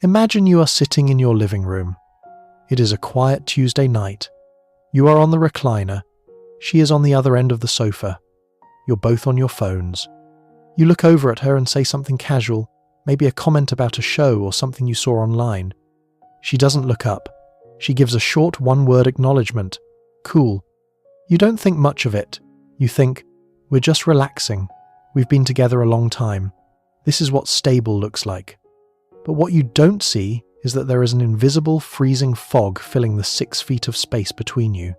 Imagine you are sitting in your living room. It is a quiet Tuesday night. You are on the recliner. She is on the other end of the sofa. You're both on your phones. You look over at her and say something casual, maybe a comment about a show or something you saw online. She doesn't look up. She gives a short one-word acknowledgement. Cool. You don't think much of it. You think, we're just relaxing. We've been together a long time. This is what stable looks like. But what you don't see is that there is an invisible, freezing fog filling the 6 feet of space between you.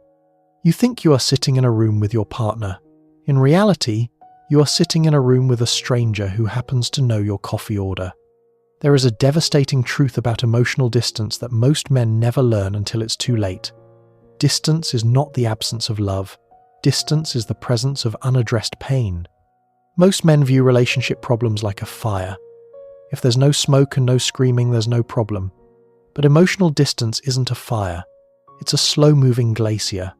You think you are sitting in a room with your partner. In reality, you are sitting in a room with a stranger who happens to know your coffee order. There is a devastating truth about emotional distance that most men never learn until it's too late. Distance is not the absence of love. Distance is the presence of unaddressed pain. Most men view relationship problems like a fire. If there's no smoke and no screaming, there's no problem. But emotional distance isn't a fire. It's a slow-moving glacier.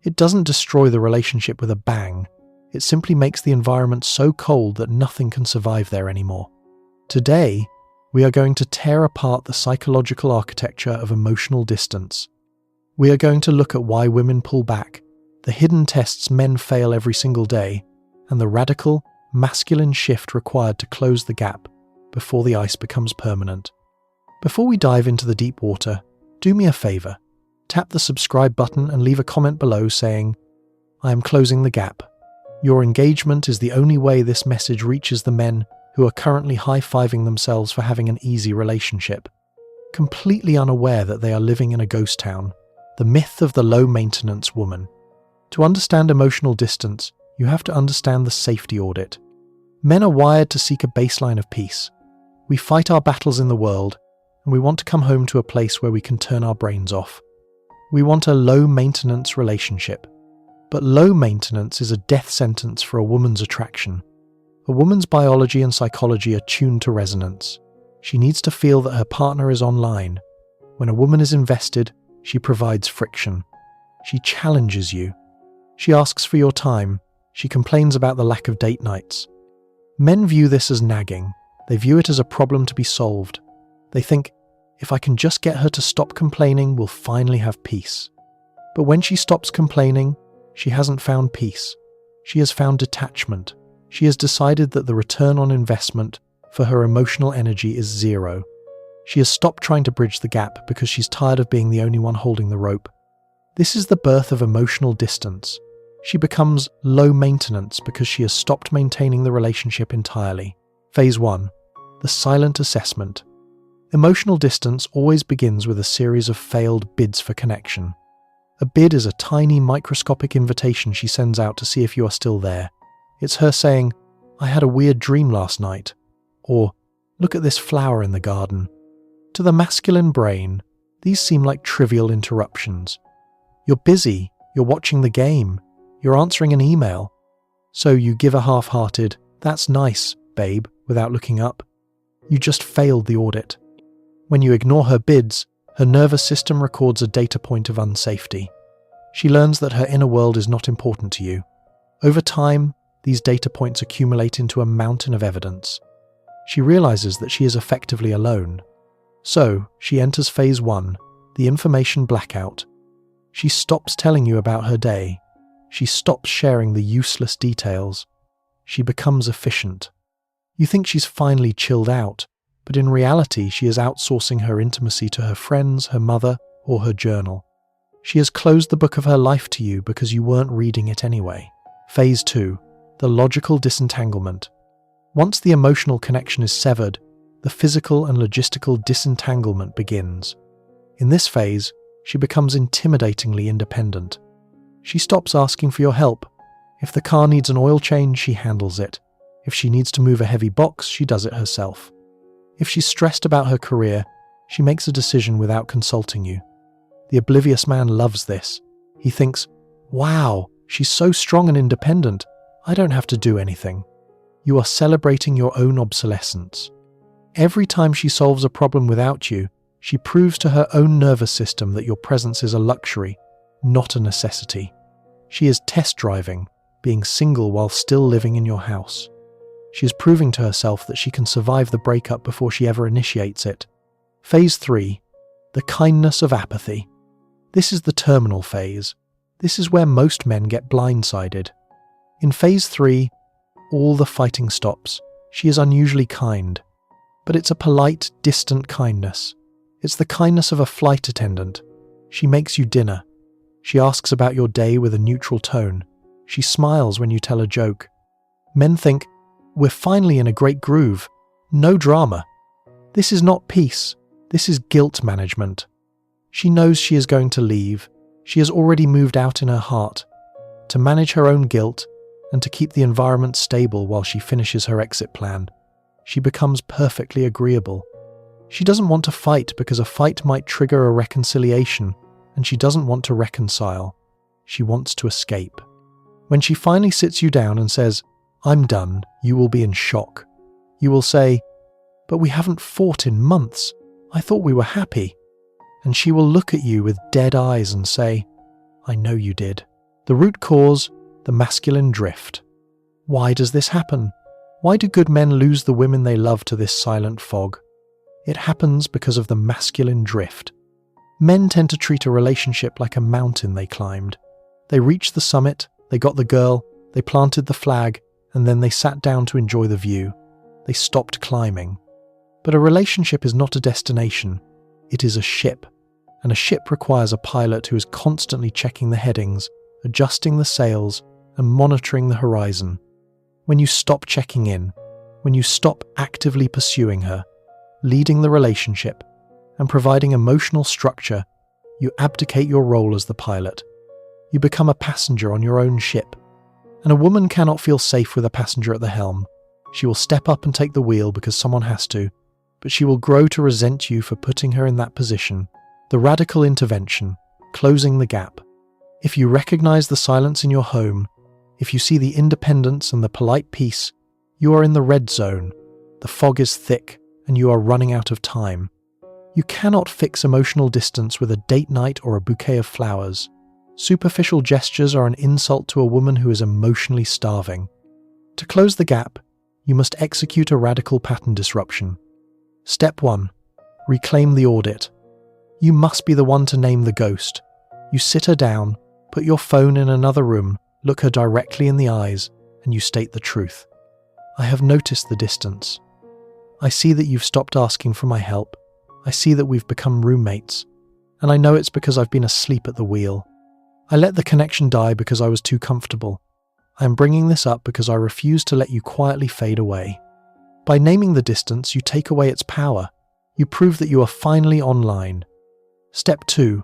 It doesn't destroy the relationship with a bang. It simply makes the environment so cold that nothing can survive there anymore. Today, we are going to tear apart the psychological architecture of emotional distance. We are going to look at why women pull back, the hidden tests men fail every single day, and the radical, masculine shift required to close the gap before the ice becomes permanent. Before we dive into the deep water, do me a favor. Tap the subscribe button and leave a comment below saying, I am closing the gap. Your engagement is the only way this message reaches the men who are currently high-fiving themselves for having an easy relationship, completely unaware that they are living in a ghost town, the myth of the low-maintenance woman. To understand emotional distance, you have to understand the safety audit. Men are wired to seek a baseline of peace. We fight our battles in the world, and we want to come home to a place where we can turn our brains off. We want a low-maintenance relationship. But low maintenance is a death sentence for a woman's attraction. A woman's biology and psychology are tuned to resonance. She needs to feel that her partner is online. When a woman is invested, she provides friction. She challenges you. She asks for your time. She complains about the lack of date nights. Men view this as nagging. They view it as a problem to be solved. They think, if I can just get her to stop complaining, we'll finally have peace. But when she stops complaining, she hasn't found peace. She has found detachment. She has decided that the return on investment for her emotional energy is zero. She has stopped trying to bridge the gap because she's tired of being the only one holding the rope. This is the birth of emotional distance. She becomes low maintenance because she has stopped maintaining the relationship entirely. Phase 1. The silent assessment. Emotional distance always begins with a series of failed bids for connection. A bid is a tiny, microscopic invitation she sends out to see if you are still there. It's her saying, I had a weird dream last night. Or, look at this flower in the garden. To the masculine brain, these seem like trivial interruptions. You're busy, you're watching the game, you're answering an email. So you give a half-hearted, that's nice, babe, without looking up. You just failed the audit. When you ignore her bids, her nervous system records a data point of unsafety. She learns that her inner world is not important to you. Over time, these data points accumulate into a mountain of evidence. She realizes that she is effectively alone. So, she enters phase 1, the information blackout. She stops telling you about her day. She stops sharing the useless details. She becomes efficient. You think she's finally chilled out, but in reality she is outsourcing her intimacy to her friends, her mother, or her journal. She has closed the book of her life to you because you weren't reading it anyway. Phase 2. The logical disentanglement. Once the emotional connection is severed, the physical and logistical disentanglement begins. In this phase, she becomes intimidatingly independent. She stops asking for your help. If the car needs an oil change, she handles it. If she needs to move a heavy box, she does it herself. If she's stressed about her career, she makes a decision without consulting you. The oblivious man loves this. He thinks, wow, she's so strong and independent, I don't have to do anything. You are celebrating your own obsolescence. Every time she solves a problem without you, she proves to her own nervous system that your presence is a luxury, not a necessity. She is test driving, being single while still living in your house. She is proving to herself that she can survive the breakup before she ever initiates it. Phase 3. The kindness of apathy. This is the terminal phase. This is where most men get blindsided. In Phase 3, all the fighting stops. She is unusually kind. But it's a polite, distant kindness. It's the kindness of a flight attendant. She makes you dinner. She asks about your day with a neutral tone. She smiles when you tell a joke. Men think, we're finally in a great groove. No drama. This is not peace. This is guilt management. She knows she is going to leave. She has already moved out in her heart. To manage her own guilt and to keep the environment stable while she finishes her exit plan, she becomes perfectly agreeable. She doesn't want to fight because a fight might trigger a reconciliation, and she doesn't want to reconcile. She wants to escape. When she finally sits you down and says, "I'm done," you will be in shock. You will say, "But we haven't fought in months. I thought we were happy." And she will look at you with dead eyes and say, "I know you did." The root cause, the masculine drift. Why does this happen? Why do good men lose the women they love to this silent fog? It happens because of the masculine drift. Men tend to treat a relationship like a mountain they climbed. They reached the summit, they got the girl, they planted the flag, and then they sat down to enjoy the view. They stopped climbing. But a relationship is not a destination. It is a ship. And a ship requires a pilot who is constantly checking the headings, adjusting the sails, and monitoring the horizon. When you stop checking in, when you stop actively pursuing her, leading the relationship, and providing emotional structure, you abdicate your role as the pilot. You become a passenger on your own ship. And a woman cannot feel safe with a passenger at the helm. She will step up and take the wheel because someone has to, but she will grow to resent you for putting her in that position. The radical intervention, closing the gap. If you recognize the silence in your home, if you see the independence and the polite peace, you are in the red zone. The fog is thick and you are running out of time. You cannot fix emotional distance with a date night or a bouquet of flowers. Superficial gestures are an insult to a woman who is emotionally starving. To close the gap, you must execute a radical pattern disruption. Step 1. Reclaim the audit. You must be the one to name the ghost. You sit her down, put your phone in another room, look her directly in the eyes, and you state the truth. I have noticed the distance. I see that you've stopped asking for my help. I see that we've become roommates. And I know it's because I've been asleep at the wheel. I let the connection die because I was too comfortable. I am bringing this up because I refuse to let you quietly fade away. By naming the distance, you take away its power. You prove that you are finally online. Step 2.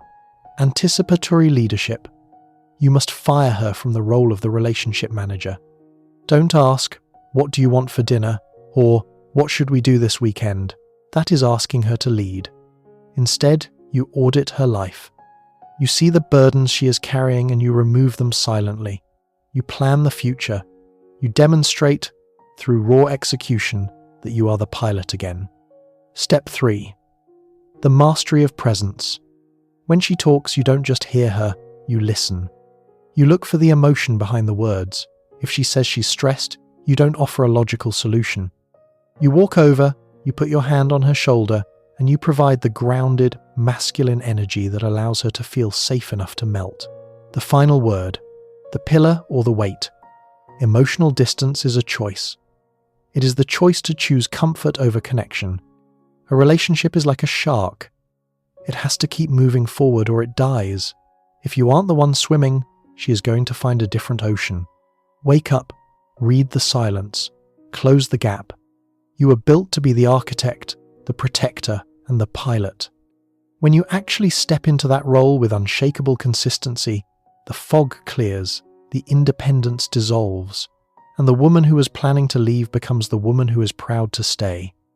Anticipatory leadership. You must fire her from the role of the relationship manager. Don't ask, "What do you want for dinner?" or "What should we do this weekend?" That is asking her to lead. Instead, you audit her life. You see the burdens she is carrying and you remove them silently. You plan the future. You demonstrate, through raw execution, that you are the pilot again. Step 3. The mastery of presence. When she talks, you don't just hear her, you listen. You look for the emotion behind the words. If she says she's stressed, you don't offer a logical solution. You walk over, you put your hand on her shoulder, and you provide the grounded, masculine energy that allows her to feel safe enough to melt. The final word, the pillar or the weight. Emotional distance is a choice. It is the choice to choose comfort over connection. A relationship is like a shark. It has to keep moving forward or it dies. If you aren't the one swimming, she is going to find a different ocean. Wake up, read the silence, close the gap. You are built to be the architect, the protector, and the pilot. When you actually step into that role with unshakable consistency, the fog clears, the independence dissolves, and the woman who was planning to leave becomes the woman who is proud to stay.